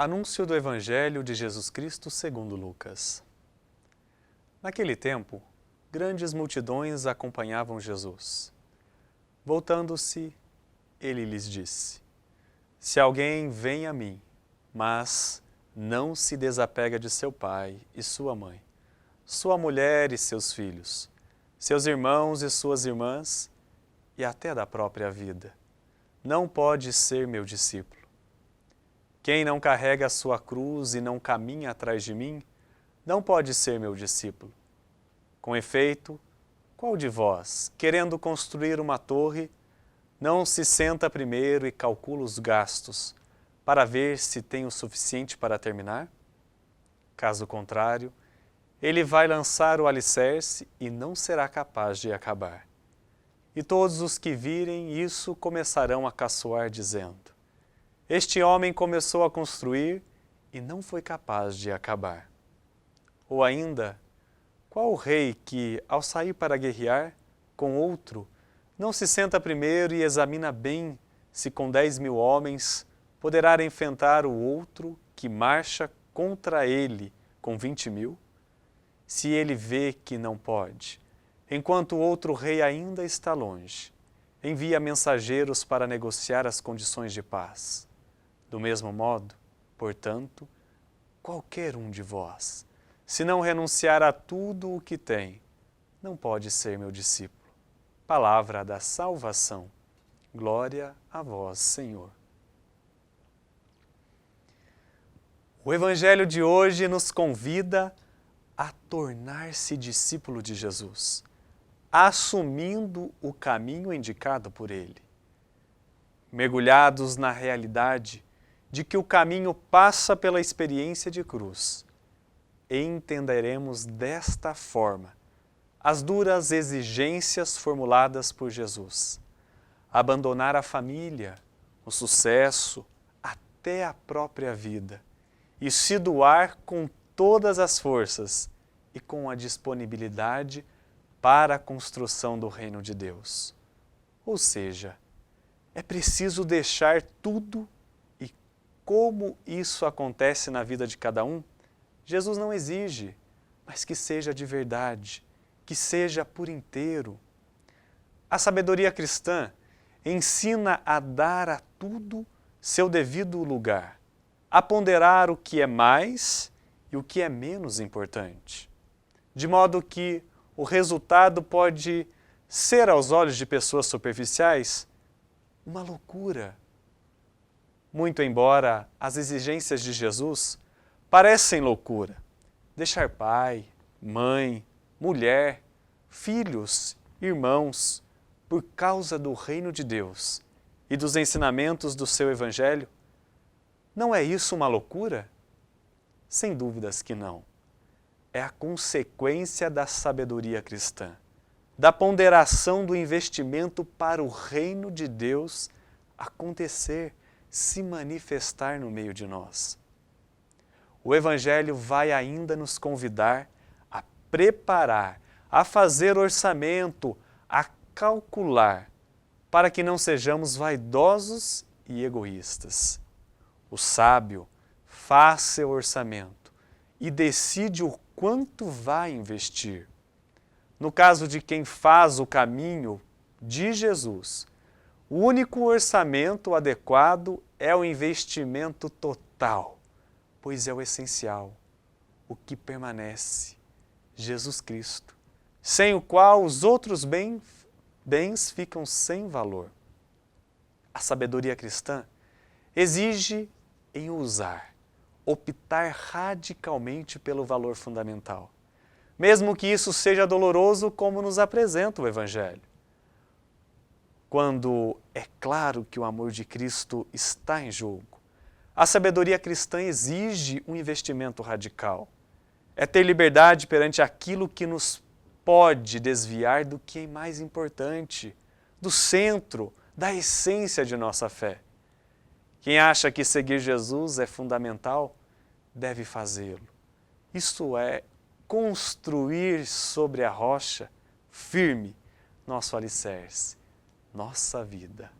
Anúncio do Evangelho de Jesus Cristo segundo Lucas. Naquele tempo, grandes multidões acompanhavam Jesus. Voltando-se, ele lhes disse: Se alguém vem a mim, mas não se desapega de seu pai e sua mãe, sua mulher e seus filhos, seus irmãos e suas irmãs, e até da própria vida, não pode ser meu discípulo. Quem não carrega a sua cruz e não caminha atrás de mim, não pode ser meu discípulo. Com efeito, qual de vós, querendo construir uma torre, não se senta primeiro e calcula os gastos, para ver se tem o suficiente para terminar? Caso contrário, ele vai lançar o alicerce e não será capaz de acabar. E todos os que virem isso começarão a caçoar, dizendo: Este homem começou a construir e não foi capaz de acabar. Ou ainda, qual o rei que, ao sair para guerrear com outro, não se senta primeiro e examina bem se com 10.000 homens poderá enfrentar o outro que marcha contra ele com 20.000? Se ele vê que não pode, enquanto o outro rei ainda está longe, envia mensageiros para negociar as condições de paz. Do mesmo modo, portanto, qualquer um de vós, se não renunciar a tudo o que tem, não pode ser meu discípulo. Palavra da salvação. Glória a vós, Senhor. O Evangelho de hoje nos convida a tornar-se discípulo de Jesus, assumindo o caminho indicado por Ele. Mergulhados na realidade de que o caminho passa pela experiência de cruz, entenderemos desta forma as duras exigências formuladas por Jesus. Abandonar a família, o sucesso, até a própria vida, e se doar com todas as forças e com a disponibilidade para a construção do reino de Deus. Ou seja, é preciso deixar tudo. E como isso acontece na vida de cada um, Jesus não exige, mas que seja de verdade, que seja por inteiro. A sabedoria cristã ensina a dar a tudo seu devido lugar, a ponderar o que é mais e o que é menos importante, de modo que o resultado pode ser, aos olhos de pessoas superficiais, uma loucura. Muito embora as exigências de Jesus parecem loucura, deixar pai, mãe, mulher, filhos, irmãos, por causa do reino de Deus e dos ensinamentos do seu Evangelho, não é isso uma loucura? Sem dúvidas que não. É a consequência da sabedoria cristã, da ponderação do investimento para o reino de Deus acontecer, se manifestar no meio de nós. O Evangelho vai ainda nos convidar a preparar, a fazer orçamento, a calcular, para que não sejamos vaidosos e egoístas. O sábio faz seu orçamento e decide o quanto vai investir. No caso de quem faz o caminho de Jesus, o único orçamento adequado é o investimento total, pois é o essencial, o que permanece, Jesus Cristo, sem o qual os outros bens ficam sem valor. A sabedoria cristã exige em usar, optar radicalmente pelo valor fundamental, mesmo que isso seja doloroso, como nos apresenta o Evangelho. Quando é claro que o amor de Cristo está em jogo, a sabedoria cristã exige um investimento radical. É ter liberdade perante aquilo que nos pode desviar do que é mais importante, do centro, da essência de nossa fé. Quem acha que seguir Jesus é fundamental, deve fazê-lo. Isto é, construir sobre a rocha firme nosso alicerce, nossa vida.